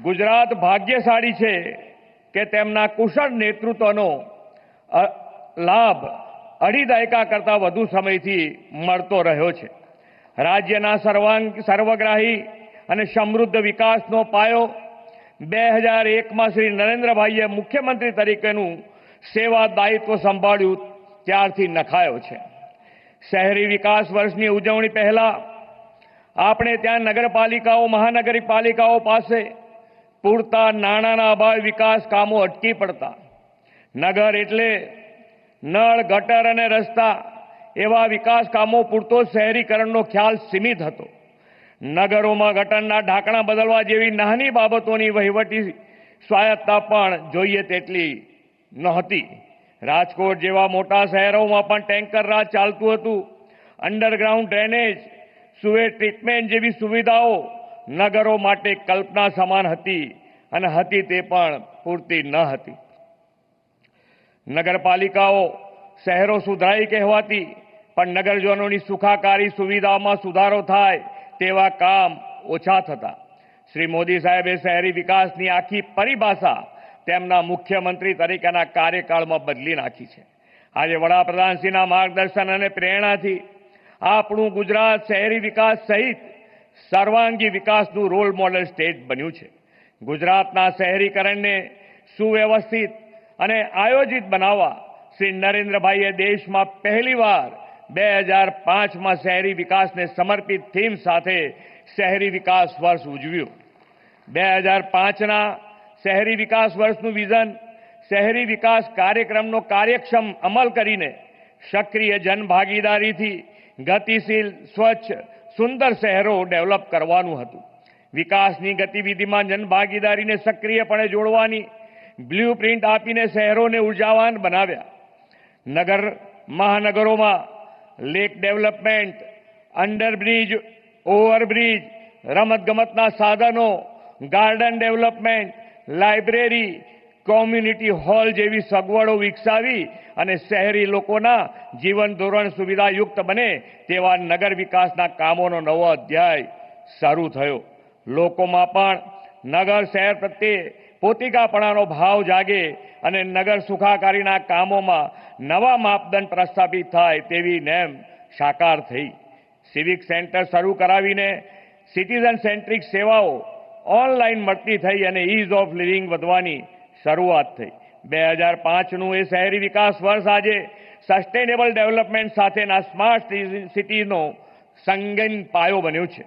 ગુજરાત ભાગ્યશાળી છે કે તેમના કુશળ નેતૃત્વનો લાભ અઢી દાયકા કરતાં વધુ સમયથી મળતો રહ્યો છે. રાજ્યના સર્વગ્રાહી અને સમૃદ્ધ વિકાસનો પાયો 2001માં શ્રી નરેન્દ્રભાઈએ મુખ્યમંત્રી તરીકેનું સેવા દાયિત્વ સંભાળ્યું ત્યારથી નખાયો છે. શહેરી વિકાસ વર્ષની ઉજવણી પહેલા આપણે ત્યાં નગરપાલિકાઓ મહાનગરપાલિકાઓ પાસે પૂરતા નાણાંના અભાવે વિકાસ કામો અટકી પડતા. નગર એટલે નળ ગટર અને રસ્તા એવા વિકાસ કામો પૂરતો શહેરીકરણનો ખ્યાલ સીમિત હતો. નગરોમાં ગટરના ઢાંકણા બદલવા જેવી નાની બાબતોની વહીવટી સ્વાયત્તતા પણ જોઈએ તેટલી નહોતી. રાજકોટ જેવા મોટા શહેરોમાં પણ ટેન્કર રાજ ચાલતું હતું. અંડરગ્રાઉન્ડ ડ્રેનેજ, સુએજ ટ્રીટમેન્ટ જેવી સુવિધાઓ નગરો માટે કલ્પના સમાન હતી અને હતી તે પણ પૂરતી ન હતી. નગરપાલિકાઓ શહેરો સુધરાઈ કહેવાતી, પણ નગરજનોની સુખાકારી સુવિધામાં સુધારો થાય તેવા કામ ઓછા થતા. શ્રી મોદી સાહેબે શહેરી વિકાસની આખી પરિભાષા તેમના મુખ્યમંત્રી તરીકેના કાર્યકાળમાં બદલી નાખી છે. આજે વડાપ્રધાનશ્રીના માર્ગદર્શન અને પ્રેરણાથી આપણું ગુજરાત શહેરી વિકાસ સહિત સર્વાંગી વિકાસનું રોલ મોડેલ સ્ટેટ બન્યું છે. ગુજરાતના શહેરીકરણને સુવ્યવસ્થિત અને આયોજિત બનાવવા શ્રી નરેન્દ્રભાઈએ દેશમાં પહેલીવાર 2005માં શહેરી વિકાસને સમર્પિત થીમ સાથે શહેરી વિકાસ વર્ષ ઉજવ્યું. 2005ના શહેરી વિકાસ વર્ષનું વિઝન શહેરી વિકાસ કાર્યક્રમનો કાર્યક્ષમ અમલ કરીને સક્રિય જનભાગીદારીથી ગતિશીલ, સ્વચ્છ, સુંદર શહેરો ડેવલપ કરવાનું હતું. વિકાસની ગતિવિધિમાં જનભાગીદારીને સક્રિયપણે જોડવાની બ્લ્યુપ્રિન્ટ આપીને શહેરોને ઉર્જાવાન બનાવ્યા. મહાનગરોમાં લેક ડેવલપમેન્ટ, અંડરબ્રિજ, ઓવરબ્રિજ, રમતગમતના સાધનો, garden development, library, community hall જેવી સગવડો વિકસાવી અને શહેરી લોકોના જીવન ધોરણ સુવિધાયુક્ત બને તેવા નગર વિકાસના કામોનો નવો અધ્યાય શરૂ થયો. લોકોમાં પણ નગર શહેર પ્રત્યે પોતિકાપણાનો ભાવ જાગે અને નગર સુખાકારીના કામોમાં નવા માપદંડ પ્રસ્થાપિત થાય તેવી નેમ સાકાર થઈ. સિવિક સેન્ટર શરૂ કરાવીને સિટીઝન સેન્ટ્રિક સેવાઓ ઓનલાઈન મળતી થઈ અને ઇઝ ઓફ લિવિંગ વધવાની શરૂઆત થઈ. 2005નું એ શહેરી વિકાસ વર્ષ આજે સસ્ટેનેબલ ડેવલપમેન્ટ સાથેના સ્માર્ટ સિટીનો સંગીન પાયો બન્યું છે.